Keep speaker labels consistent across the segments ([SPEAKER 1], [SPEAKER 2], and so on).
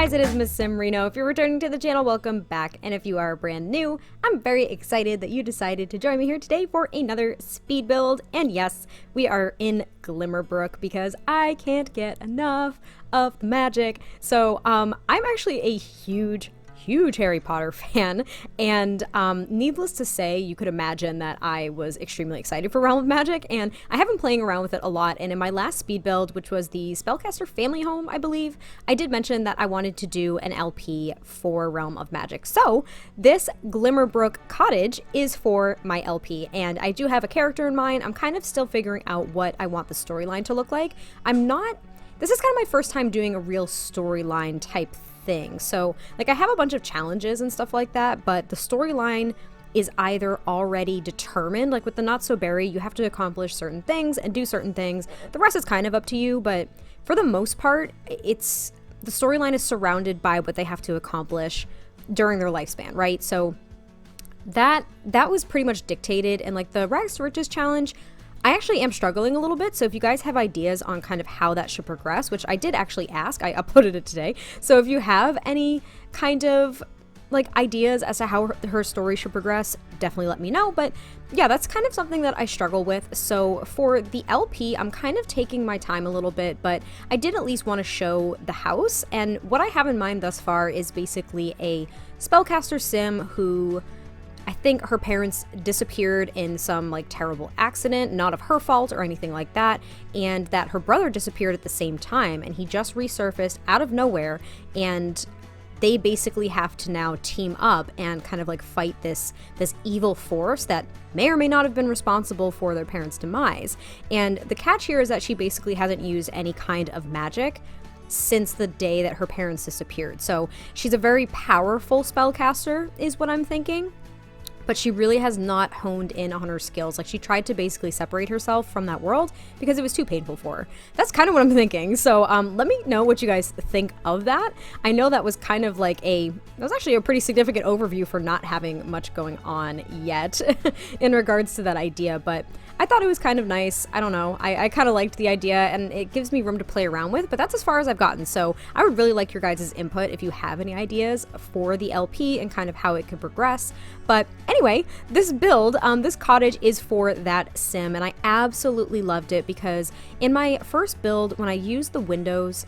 [SPEAKER 1] guys, it is MissSimReno. If you're returning to the channel, welcome back. And if you are brand new, I'm very excited that you decided to join me here today for another speed build. And yes, we are in Glimmerbrook because I can't get enough of the magic. So I'm actually a huge Harry Potter fan, and needless to say, you could imagine that I was extremely excited for Realm of Magic, and I have been playing around with it a lot. And in my last speed build, which was the Spellcaster Family Home, I believe, I did mention that I wanted to do an LP for Realm of Magic. So this Glimmerbrook Cottage is for my LP, and I do have a character in mind. I'm kind of still figuring out what I want the storyline to look like. This is kind of my first time doing a real storyline type thing. So like I have a bunch of challenges and stuff like that, but the storyline is either already determined, like with the Not So Berry, you have to accomplish certain things and do certain things. The rest is kind of up to you, but for the most part, the storyline is surrounded by what they have to accomplish during their lifespan, right? So that was pretty much dictated. And like the Rags to Riches challenge, I actually am struggling a little bit, so if you guys have ideas on kind of how that should progress, which I did actually ask, I uploaded it today, so if you have any kind of like ideas as to how her story should progress, definitely let me know. But yeah, that's kind of something that I struggle with. So for the LP, I'm kind of taking my time a little bit, but I did at least want to show the house, and what I have in mind thus far is basically a spellcaster sim who I think her parents disappeared in some like terrible accident, not of her fault or anything like that, and that her brother disappeared at the same time, and he just resurfaced out of nowhere, and they basically have to now team up and kind of like fight this evil force that may or may not have been responsible for their parents' demise. And the catch here is that she basically hasn't used any kind of magic since the day that her parents disappeared. So she's a very powerful spellcaster is what I'm thinking, but she really has not honed in on her skills. Like she tried to basically separate herself from that world because it was too painful for her. That's kind of what I'm thinking. So let me know what you guys think of that. I know that was kind of like that was actually a pretty significant overview for not having much going on yet in regards to that idea, but I thought it was kind of nice. I don't know. I kind of liked the idea, and it gives me room to play around with, but that's as far as I've gotten. So I would really like your guys' input if you have any ideas for the LP and kind of how it could progress. But anyway, this build, this cottage is for that sim, and I absolutely loved it because in my first build, when I used the windows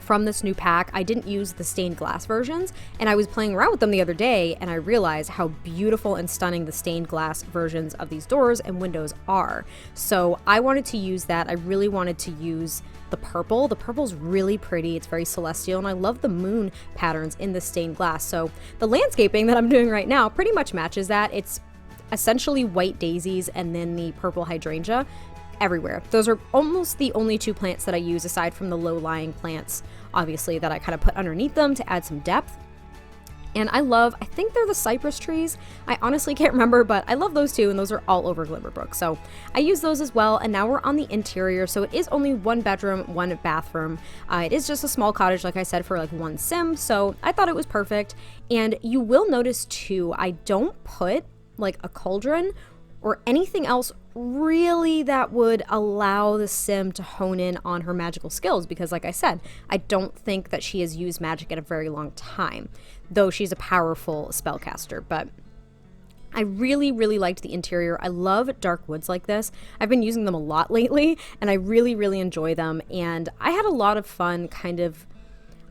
[SPEAKER 1] from this new pack, I didn't use the stained glass versions, and I was playing around with them the other day, and I realized how beautiful and stunning the stained glass versions of these doors and windows are. So I wanted to use that. I really wanted to use the purple. The purple's really pretty. It's very celestial, and I love the moon patterns in the stained glass. So the landscaping that I'm doing right now pretty much matches that. It's essentially white daisies and then the purple hydrangea everywhere. Those are almost the only two plants that I use aside from the low-lying plants, obviously, that I kind of put underneath them to add some depth. And I think they're the cypress trees. I honestly can't remember, but I love those too, and those are all over Glimmerbrook. So I use those as well, and now we're on the interior. So it is only 1 bedroom, 1 bathroom. It is just a small cottage, like I said, for like 1 sim, so I thought it was perfect. And you will notice too, I don't put like a cauldron or anything else really that would allow the sim to hone in on her magical skills, because like I said, I don't think that she has used magic in a very long time, though she's a powerful spellcaster. But I really liked the interior. I love dark woods like this. I've been using them a lot lately, and I really enjoy them, and I had a lot of fun kind of,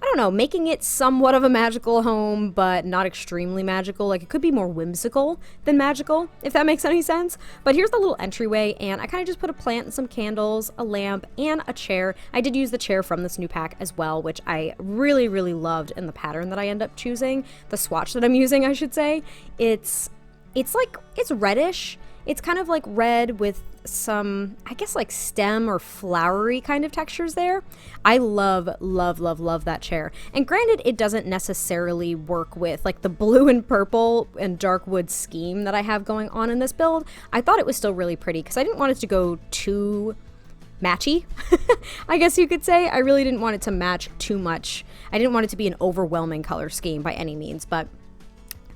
[SPEAKER 1] I don't know, making it somewhat of a magical home, but not extremely magical. Like it could be more whimsical than magical, if that makes any sense. But here's the little entryway, and I kind of just put a plant and some candles, a lamp, and a chair. I did use the chair from this new pack as well, which I really loved in the pattern that I end up choosing. The swatch that I'm using, I should say. It's reddish. It's kind of like red with some, I guess, like stem or flowery kind of textures there. I love that chair. And granted, it doesn't necessarily work with like the blue and purple and dark wood scheme that I have going on in this build. I thought it was still really pretty because I didn't want it to go too matchy, I guess you could say. I really didn't want it to match too much. I didn't want it to be an overwhelming color scheme by any means, but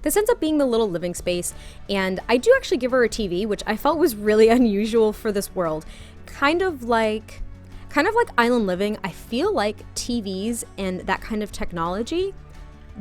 [SPEAKER 1] this ends up being the little living space, and I do actually give her a TV, which I felt was really unusual for this world. Kind of like kind of like island living, I feel like TVs and that kind of technology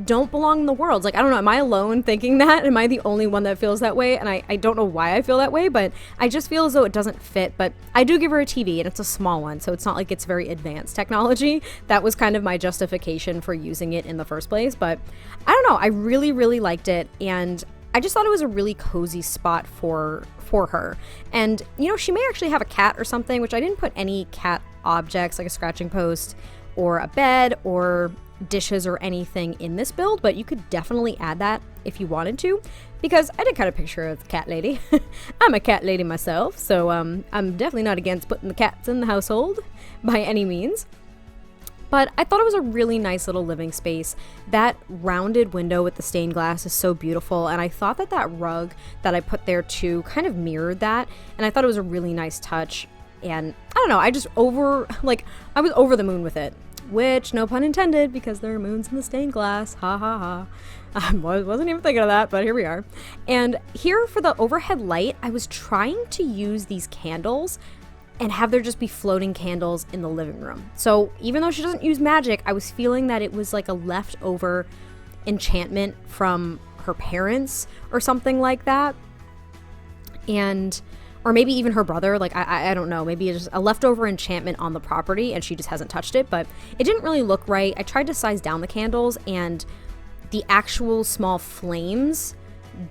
[SPEAKER 1] don't belong in the world. Like, I don't know, am I alone thinking that? Am I the only one that feels that way? And I don't know why I feel that way, but I just feel as though it doesn't fit. But I do give her a TV, and it's a small one, so it's not like it's very advanced technology. That was kind of my justification for using it in the first place. But I don't know, I really, really liked it, and I just thought it was a really cozy spot for her. And, you know, she may actually have a cat or something, which I didn't put any cat objects like a scratching post or a bed or dishes or anything in this build, but you could definitely add that if you wanted to, because I did kind of picture of the cat lady. I'm a cat lady myself, so I'm definitely not against putting the cats in the household by any means. But I thought it was a really nice little living space. That rounded window with the stained glass is so beautiful, and I thought that that rug that I put there too kind of mirrored that, and I thought it was a really nice touch. And I don't know, I was over the moon with it. Which, no pun intended, because there are moons in the stained glass. Ha ha ha. I wasn't even thinking of that, but here we are. And here for the overhead light, I was trying to use these candles and have there just be floating candles in the living room. So even though she doesn't use magic, I was feeling that it was like a leftover enchantment from her parents or something like that. Or maybe even her brother, like, I don't know, maybe it's just a leftover enchantment on the property and she just hasn't touched it, but it didn't really look right. I tried to size down the candles, and the actual small flames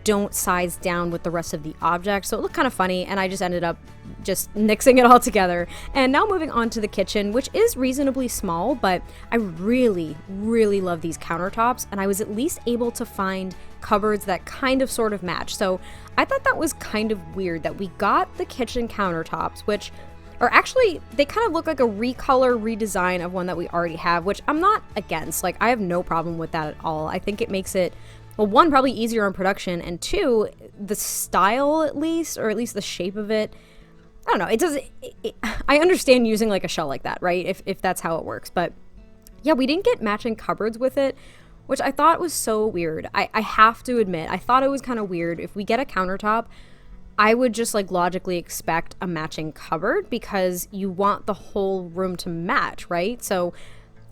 [SPEAKER 1] don't size down with the rest of the object, so it looked kind of funny, and I just ended up just nixing it all together. And now moving on to the kitchen, which is reasonably small, but I really, really love these countertops, and I was at least able to find cupboards that kind of sort of match. So I thought that was kind of weird that we got the kitchen countertops, which are actually, they kind of look like a recolor, redesign of one that we already have, which I'm not against. Like, I have no problem with that at all. I think it makes it, well, one, probably easier on production, and two, the style at least, or at least the shape of it, I don't know, I understand using like a shell like that, right? If that's how it works. But yeah, we didn't get matching cupboards with it, which I thought was so weird. I have to admit, I thought it was kind of weird. If we get a countertop, I would just like logically expect a matching cupboard because you want the whole room to match, right? So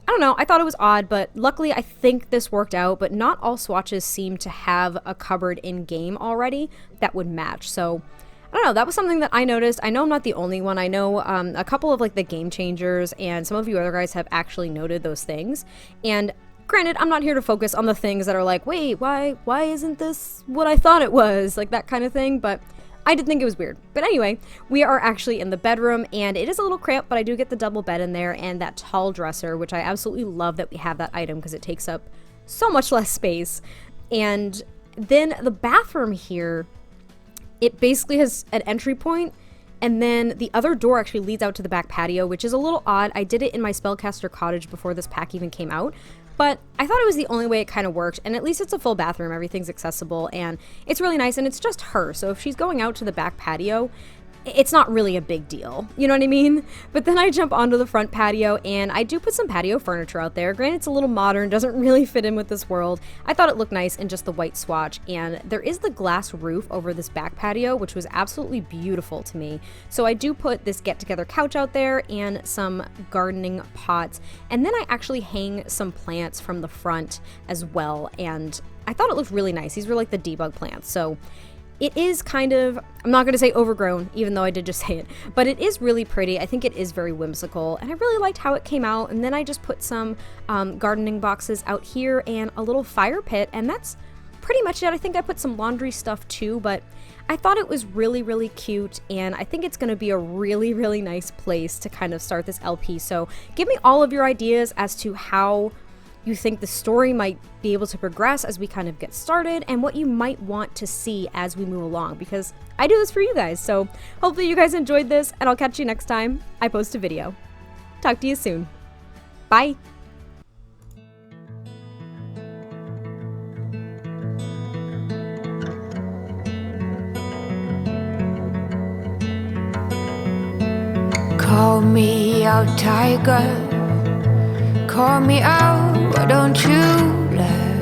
[SPEAKER 1] I don't know, I thought it was odd, but luckily I think this worked out, but not all swatches seem to have a cupboard in game already that would match. So I don't know, that was something that I noticed. I know I'm not the only one. I know a couple of like the Game Changers and some of you other guys have actually noted those things. And granted, I'm not here to focus on the things that are like, wait, why isn't this what I thought it was? Like that kind of thing, but I did think it was weird. But anyway, we are actually in the bedroom, and it is a little cramped, but I do get the double bed in there and that tall dresser, which I absolutely love that we have that item because it takes up so much less space. And then the bathroom here, it basically has an entry point, and then the other door actually leads out to the back patio, which is a little odd. I did it in my Spellcaster Cottage before this pack even came out, but I thought it was the only way it kind of worked, and at least it's a full bathroom, everything's accessible, and it's really nice, and it's just her, so if she's going out to the back patio, it's not really a big deal, you know what I mean? But then I jump onto the front patio, and I do put some patio furniture out there. Granted, it's a little modern, doesn't really fit in with this world. I thought it looked nice in just the white swatch, and there is the glass roof over this back patio, which was absolutely beautiful to me. So I do put this get-together couch out there and some gardening pots, and then I actually hang some plants from the front as well, and I thought it looked really nice. These were like the debug plants, so it is kind of, I'm not going to say overgrown, even though I did just say it, but it is really pretty. I think it is very whimsical, and I really liked how it came out. And then I just put some gardening boxes out here and a little fire pit, and that's pretty much it. I think I put some laundry stuff too, but I thought it was really, really cute, and I think it's going to be a really, really nice place to kind of start this LP. So give me all of your ideas as to how you think the story might be able to progress as we kind of get started, and what you might want to see as we move along, because I do this for you guys. So hopefully you guys enjoyed this, and I'll catch you next time I post a video. Talk to you soon. Bye.
[SPEAKER 2] Call me out, tiger. Call me out, why don't you love?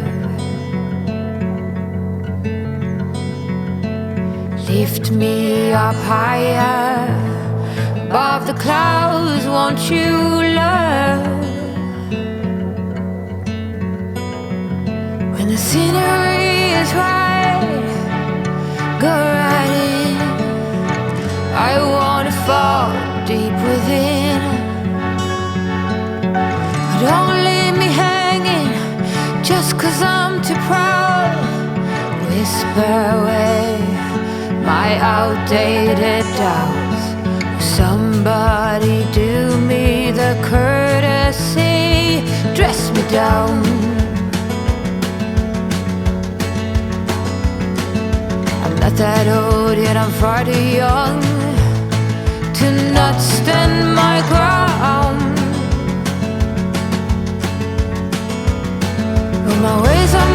[SPEAKER 2] Lift me up higher, above the clouds, won't you learn? When the scenery is right, go right in. I wanna fall deep within. Don't leave me hanging just 'cause I'm too proud. Whisper away my outdated doubts. Somebody do me the courtesy, dress me down. I'm not that old yet I'm far too young to not stand my ground. But my ways are